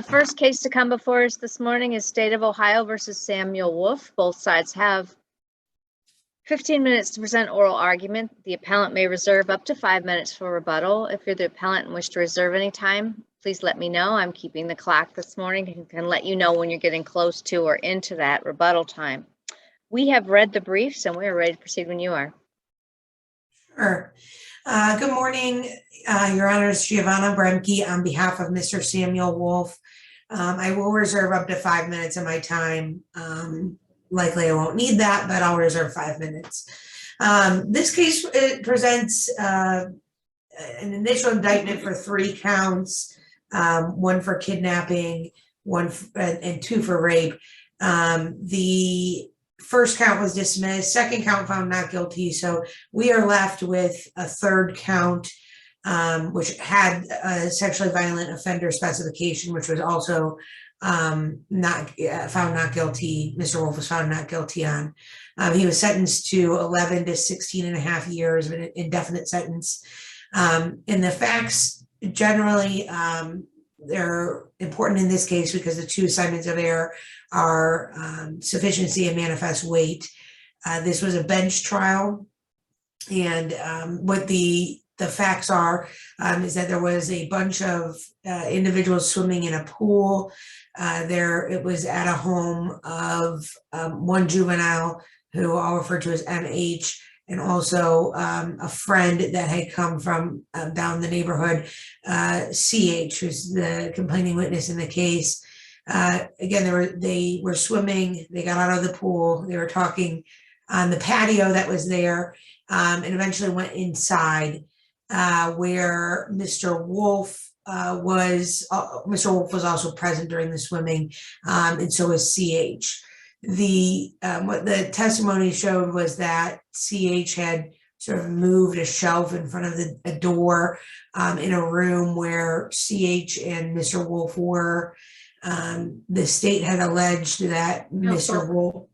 The first case to come before us this morning is State of Ohio versus Samuel Wolff. Both sides have 15 minutes to present oral argument. The appellant may reserve up to 5 minutes for rebuttal. If you're the appellant and wish to reserve any time, please let me know. I'm keeping the clock this morning and can let you know when you're getting close to or into that rebuttal time. We have read the briefs and we are ready to proceed when you are. Sure. Good morning, Your Honors. Giovanna Bremke on behalf of Mr. Samuel Wolff. I will reserve up to 5 minutes of my time. Likely I won't need that, but I'll reserve 5 minutes. This case presents an initial indictment for 3 counts, 1 for kidnapping, and 2 for rape. The first count was dismissed, second count found not guilty. So we are left with a third count, which had a sexually violent offender specification, which was also found not guilty. Mr. Wolff was found not guilty on. He was sentenced to 11 to 16 and a half years of an indefinite sentence. And the facts generally, they're important in this case because the 2 assignments of error are sufficiency and manifest weight. This was a bench trial, and what the facts are is that there was a bunch of individuals swimming in a pool. It was at a home of 1 juvenile who I'll refer to as MH, and also a friend that had come from down the neighborhood, CH, who's the complaining witness in the case. Again, they were swimming, they got out of the pool, they were talking on the patio that was there, and eventually went inside where Mr. Wolff was. Mr. Wolff was also present during the swimming, and so was CH. What the testimony showed was that CH had sort of moved a shelf in front of a door in a room where CH and Mr. Wolff were. The state had alleged that Mr. Wolff.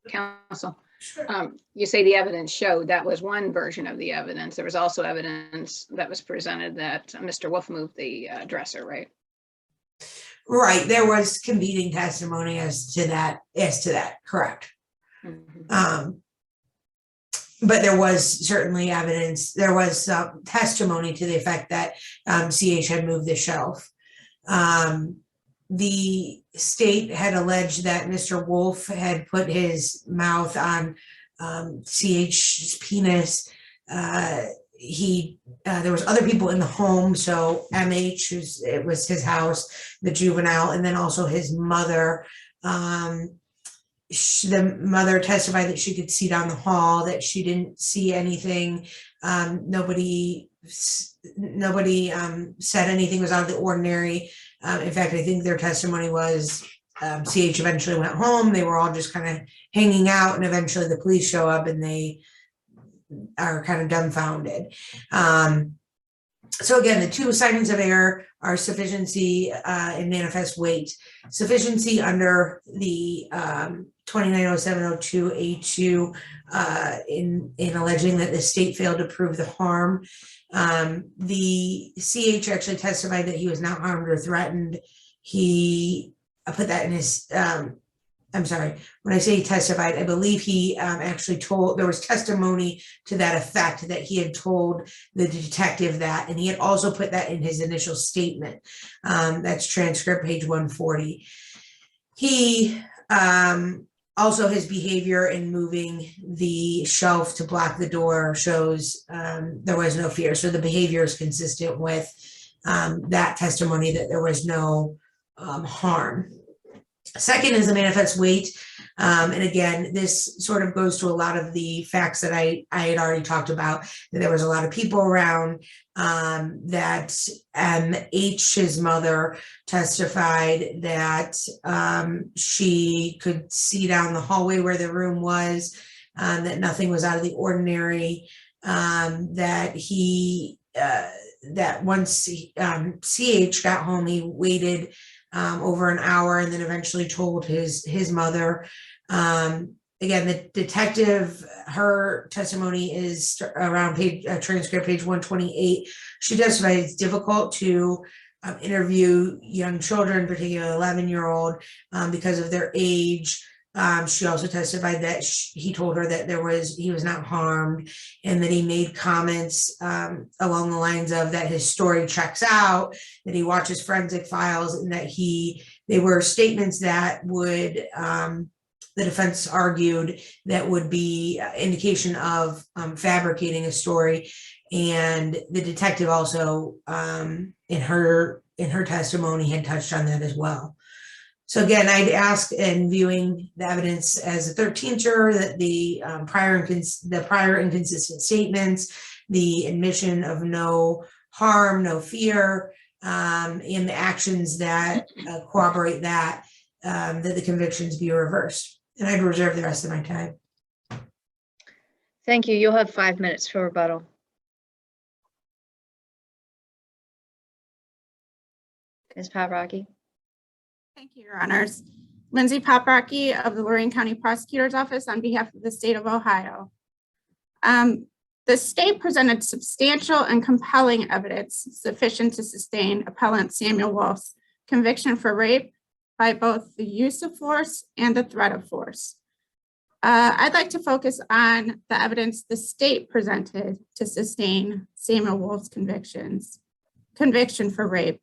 Counsel, you say the evidence showed. That was one version of the evidence. There was also evidence that was presented that Mr. Wolff moved the dresser, right? Right. There was competing testimony as to that. Correct. Mm-hmm. But there was certainly evidence. There was testimony to the effect that CH had moved the shelf. The state had alleged that Mr. Wolff had put his mouth on CH's penis. There was other people in the home, so MH, it was his house, the juvenile, and then also his mother. The mother testified that she could see down the hall, that she didn't see anything. Nobody said anything was out of the ordinary. In fact, I think their testimony was CH eventually went home. They were all just kind of hanging out, and eventually the police show up and they are kind of dumbfounded. So again, the 2 assignments of error are sufficiency and manifest weight. Sufficiency under the 21CA011727 in alleging that the state failed to prove the harm. The CH actually testified that he was not harmed or threatened. I put that in his, I'm sorry, when I say he testified, I believe he actually told, there was testimony to that effect, that he had told the detective that, and he had also put that in his initial statement. That's transcript page 140. He, also his behavior in moving the shelf to block the door shows there was no fear. So the behavior is consistent with that testimony that there was no harm. Second is the manifest weight. And again, this sort of goes to a lot of the facts that I had already talked about, that there was a lot of people around, that H's mother testified that she could see down the hallway where the room was, that nothing was out of the ordinary, that once CH got home, he waited over an hour and then eventually told his mother. Again, the detective, her testimony is around transcript page 128. She testified it's difficult to interview young children, particularly 11-year-old, because of their age. She also testified that he told her that he was not harmed, and that he made comments along the lines of that his story checks out, that he watches forensic files, and that they were statements that would, the defense argued, that would be indication of fabricating a story. And the detective also, in her testimony, had touched on that as well. So again, I'd ask, in viewing the evidence as a 13th juror, that the prior inconsistent statements, the admission of no harm, no fear, and the actions that corroborate that the convictions be reversed. And I'd reserve the rest of my time. Thank you. You'll have 5 minutes for rebuttal. Ms. Paprocki. Thank you, Your Honors. Lindsay Paprocki of the Lorain County Prosecutor's Office on behalf of the state of Ohio. The state presented substantial and compelling evidence sufficient to sustain appellant Samuel Wolff's conviction for rape by both the use of force and the threat of force. I'd like to focus on the evidence the state presented to sustain Samuel Wolff's conviction for rape.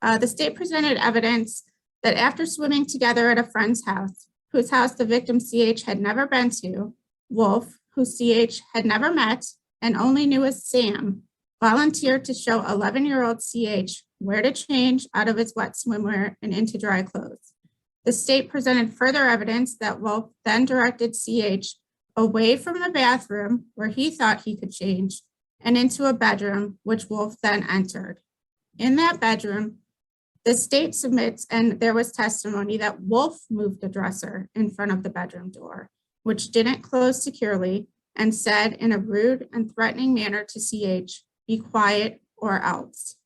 The state presented evidence that after swimming together at a friend's house, whose house the victim CH had never been to, Wolff, who CH had never met and only knew as Sam, volunteered to show 11-year-old CH where to change out of his wet swimwear and into dry clothes. The state presented further evidence that Wolff then directed CH away from the bathroom where he thought he could change and into a bedroom, which Wolff then entered. In that bedroom, the state submits, and there was testimony that Wolff moved the dresser in front of the bedroom door, which didn't close securely, and said in a rude and threatening manner to CH, "Be quiet or else."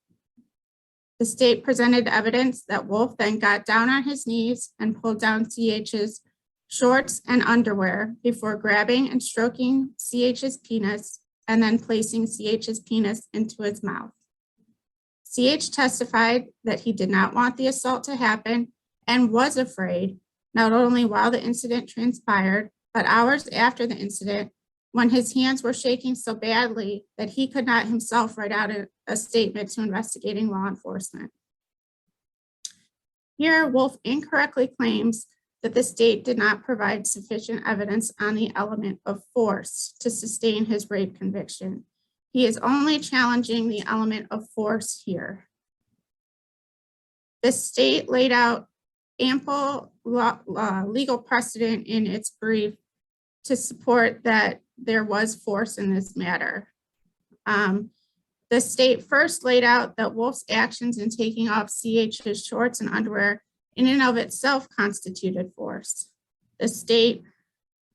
The state presented evidence that Wolff then got down on his knees and pulled down CH's shorts and underwear before grabbing and stroking CH's penis and then placing CH's penis into his mouth. CH testified that he did not want the assault to happen and was afraid, not only while the incident transpired, but hours after the incident, when his hands were shaking so badly that he could not himself write out a statement to investigating law enforcement. Here, Wolff incorrectly claims that the state did not provide sufficient evidence on the element of force to sustain his rape conviction. He is only challenging the element of force here. The state laid out ample legal precedent in its brief to support that there was force in this matter. The state first laid out that Wolff's actions in taking off CH's shorts and underwear in and of itself constituted force. The state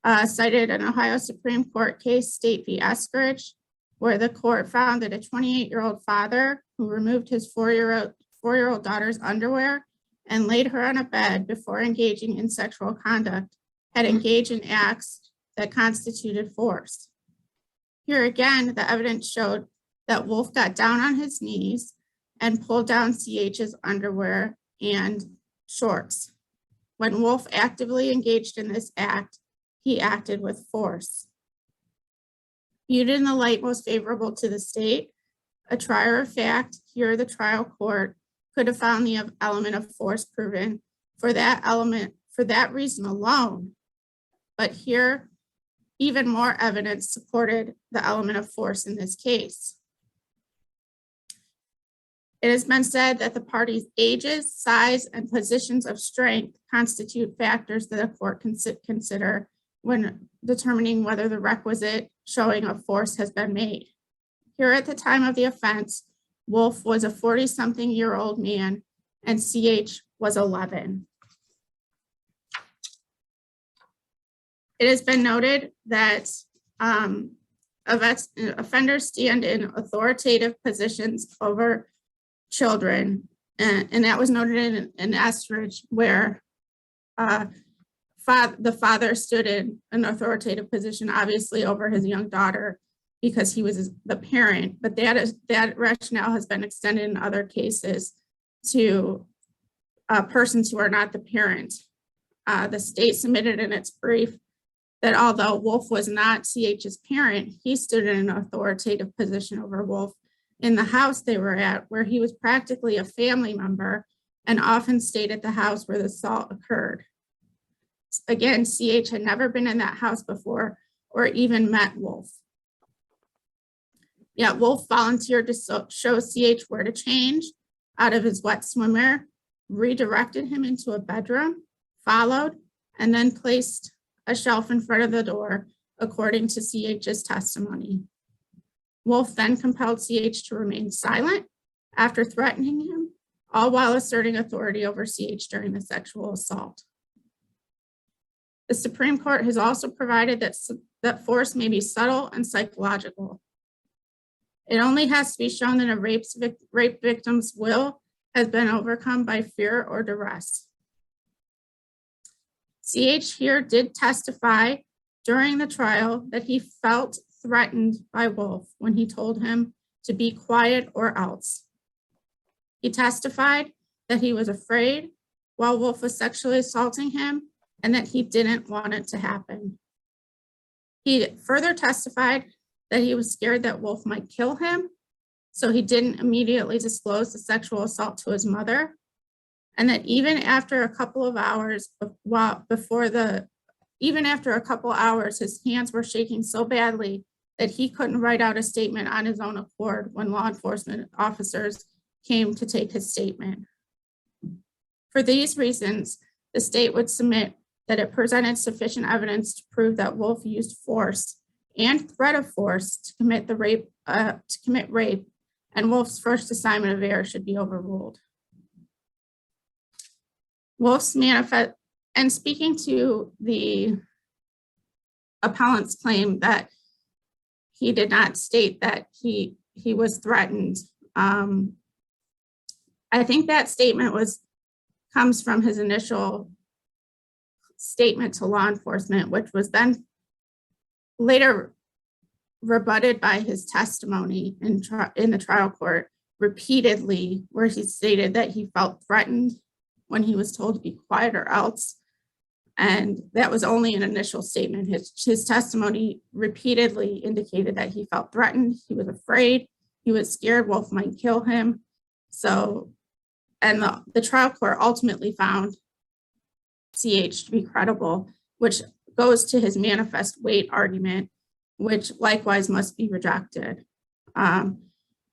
cited an Ohio Supreme Court case, State v. Eskridge, where the court found that a 28-year-old father who removed his four-year-old daughter's underwear and laid her on a bed before engaging in sexual conduct had engaged in acts that constituted force. Here again, the evidence showed that Wolff got down on his knees and pulled down CH's underwear and shorts. When Wolff actively engaged in this act, he acted with force. Viewed in the light most favorable to the state, a trier of fact, here the trial court could have found the element of force proven for that reason alone. But here, even more evidence supported the element of force in this case. It has been said that the parties' ages, size, and positions of strength constitute factors that a court can consider when determining whether the requisite showing of force has been made. Here at the time of the offense, Wolff was a 40-something-year-old man and CH was 11. It has been noted that offenders stand in authoritative positions over children, and that was noted in Eskridge, where the father stood in an authoritative position, obviously over his young daughter, because he was the parent, but that rationale has been extended in other cases to persons who are not the parent. The state submitted in its brief that although Wolff was not CH's parent, he stood in an authoritative position over Wolff in the house they were at, where he was practically a family member and often stayed at the house where the assault occurred. Again, CH had never been in that house before or even met Wolff. Yet Wolff volunteered to show CH where to change out of his wet swimwear, redirected him into a bedroom, followed, and then placed a shelf in front of the door, according to CH's testimony. Wolff then compelled CH to remain silent after threatening him, all while asserting authority over CH during the sexual assault. The Supreme Court has also provided that force may be subtle and psychological. It only has to be shown that a rape victim's will has been overcome by fear or duress. CH here did testify during the trial that he felt threatened by Wolff when he told him to be quiet or else. He testified that he was afraid while Wolff was sexually assaulting him and that he didn't want it to happen. He further testified that he was scared that Wolff might kill him, so he didn't immediately disclose the sexual assault to his mother, and that even after a couple of hours, his hands were shaking so badly that he couldn't write out a statement on his own accord when law enforcement officers came to take his statement. For these reasons, the state would submit that it presented sufficient evidence to prove that Wolff used force and threat of force to commit rape, and Wolff's first assignment of error should be overruled. Wolff's manifest, and speaking to the appellant's claim that he did not state that he was threatened, I think that statement comes from his initial statement to law enforcement, which was then later rebutted by his testimony in the trial court repeatedly, where he stated that he felt threatened when he was told to be quiet or else. And that was only an initial statement. His testimony repeatedly indicated that he felt threatened, he was afraid, he was scared Wolff might kill him. So, and the trial court ultimately found CH to be credible, which goes to his manifest weight argument, which likewise must be rejected.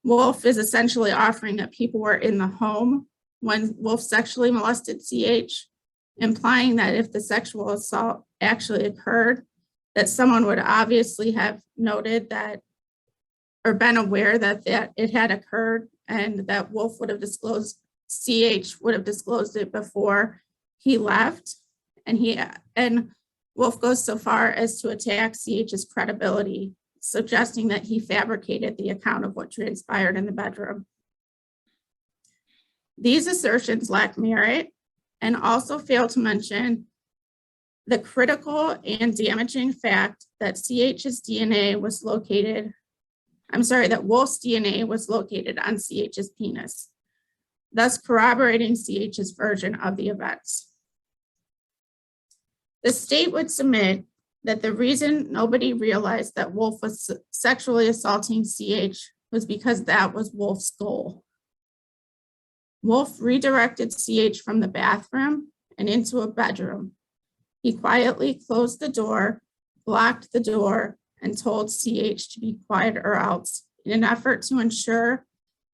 Wolff is essentially offering that people were in the home when Wolff sexually molested CH, implying that if the sexual assault actually occurred, that someone would obviously have noted that or been aware that it had occurred, and that Wolff would have disclosed, CH would have disclosed it before he left. And Wolff goes so far as to attack CH's credibility, suggesting that he fabricated the account of what transpired in the bedroom. These assertions lack merit and also fail to mention the critical and damaging fact that CH's DNA was located, that Wolff's DNA was located on CH's penis, thus corroborating CH's version of the events. The state would submit that the reason nobody realized that Wolff was sexually assaulting CH was because that was Wolff's goal. Wolff redirected CH from the bathroom and into a bedroom. He quietly closed the door, blocked the door, and told CH to be quiet or else, in an effort to ensure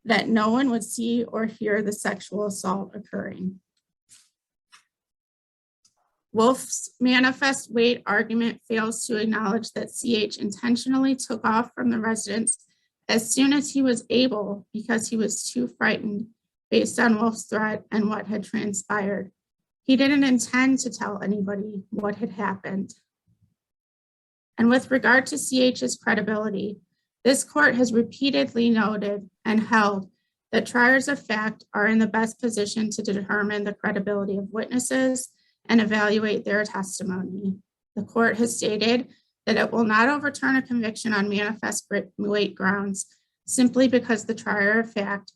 that no one would see or hear the sexual assault occurring. Wolff's manifest weight argument fails to acknowledge that CH intentionally took off from the residence as soon as he was able because he was too frightened based on Wolff's threat and what had transpired. He didn't intend to tell anybody what had happened. And with regard to CH's credibility, this court has repeatedly noted and held that triers of fact are in the best position to determine the credibility of witnesses and evaluate their testimony. The court has stated that it will not overturn a conviction on manifest weight grounds simply because the trier of fact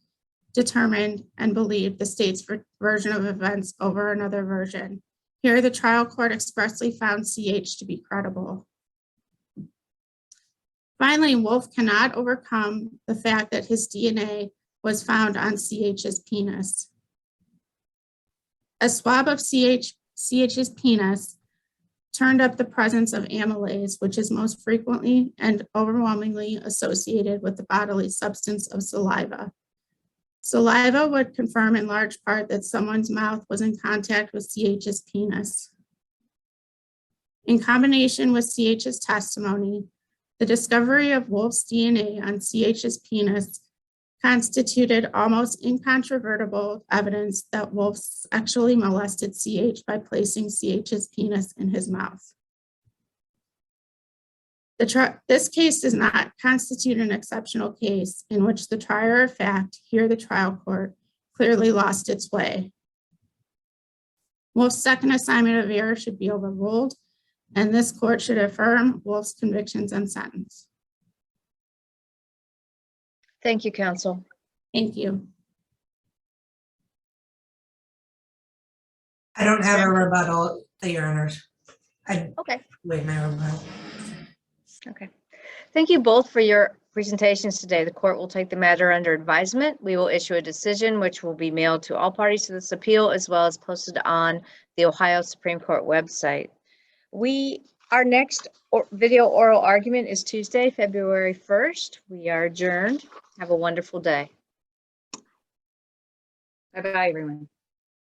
determined, and believed the state's version of events over another version. Here, the trial court expressly found CH to be credible. Finally, Wolff cannot overcome the fact that his DNA was found on CH's penis. A swab of CH's penis turned up the presence of amylase, which is most frequently and overwhelmingly associated with the bodily substance of saliva. Saliva would confirm in large part that someone's mouth was in contact with CH's penis. In combination with CH's testimony, the discovery of Wolff's DNA on CH's penis constituted almost incontrovertible evidence that Wolff sexually molested CH by placing CH's penis in his mouth. This case does not constitute an exceptional case in which the trier of fact, here the trial court, clearly lost its way. Wolff's second assignment of error should be overruled, and this court should affirm Wolff's convictions and sentence. Thank you, counsel. Thank you. I don't have a rebuttal, Your Honors. I Okay. wait my rebuttal. Okay. Thank you both for your presentations today. The court will take the matter under advisement. We will issue a decision which will be mailed to all parties to this appeal as well as posted on the Ohio Supreme Court website. Our next video oral argument is Tuesday, February 1st. We are adjourned. Have a wonderful day. Bye-bye, everyone.